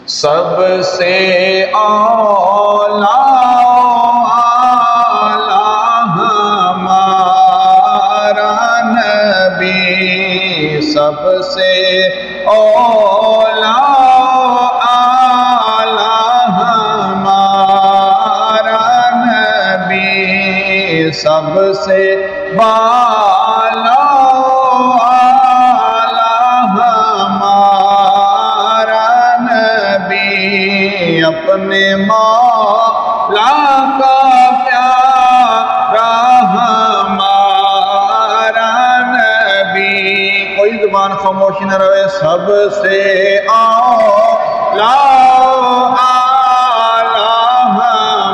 سب سے اولا ہمارا نبی، سب سے اولا ہمارا نبی، سب سے بالا اپنے مولا کا پیارا ہمارا نبی۔ کوئی زبان خاموش نہ رہے۔ سب سے اولا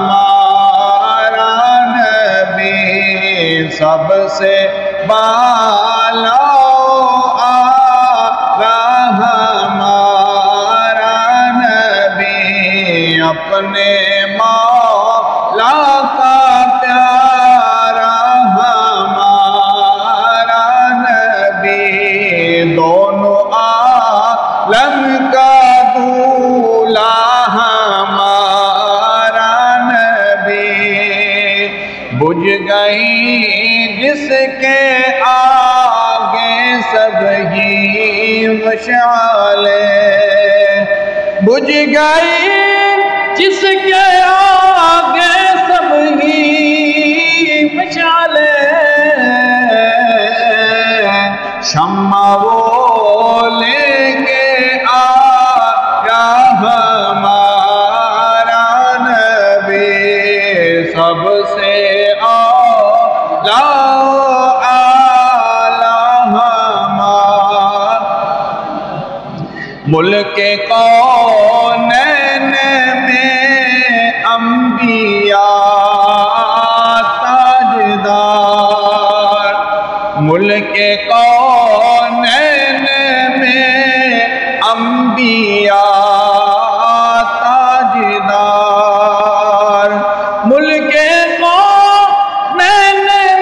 ہمارا نبی، سب سے بالا اپنے مولا کا پیارا ہمارا نبی، دونوں عالم کا دولہا ہمارا نبی، بجھ گئی جس کے آگے سب ہی مشعلیں، بجھ گئی جس کے آگے سب ہی مشعلیں، شمع وہ لے کے آیا ہمارا نبی، سب سے اولا ملک کونین میں انبیاء تاجدار، ملک کونین میں انبیاء تاجدار، ملک کونین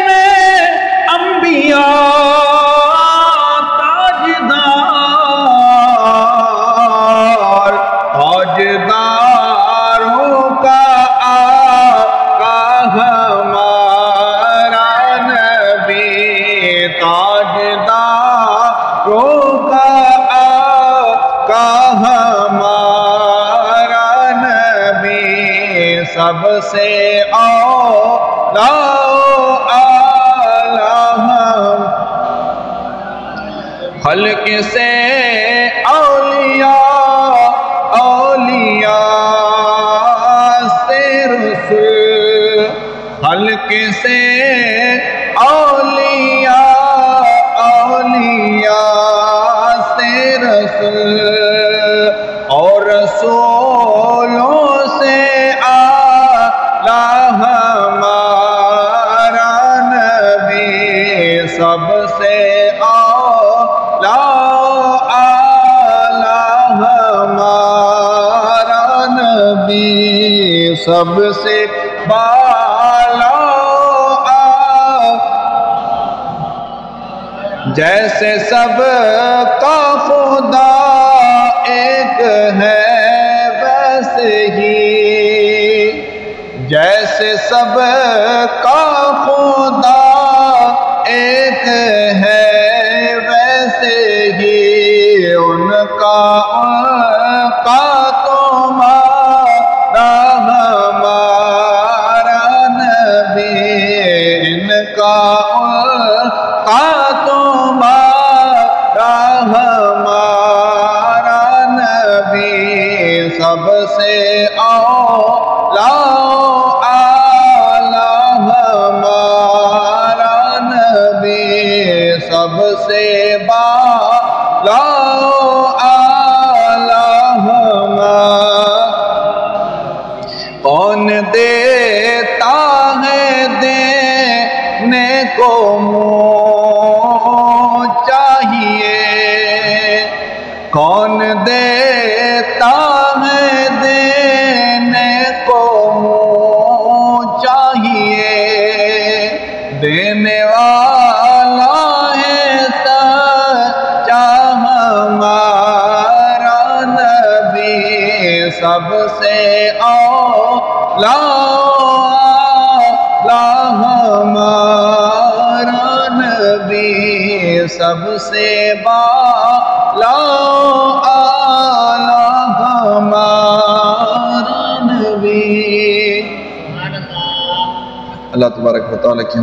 میں انبیاء تاجداروں کا آقا ہمارا نبی، تاجداروں کا آقا ہمارا نبی، سب سے اولا خلق سے اولیاء سے رسول، خلق سے اولیاء سے رسول، اور رسولوں سے اعلیٰ ہمارا نبی، سب سے اولا سب سے بالا، جیسے سب کا خدا ایک ہے ویسے ہی، جیسے سب کا خدا ایک ہے ویسے ہی، ان کا ہمارا نبی، سب سے اولا ہمارا نبی، سب سے بالا کون دیتا ہے دینے کو منہ چاہیے، کون دیتا ہے دینے کو منہ چاہیے، دینے والا ہے سچا ہمارا نبی، سب سے اولا ہمارا نبی سب سے بالا ہمارا نبی۔ اللہ تبارک و تعالیٰ کی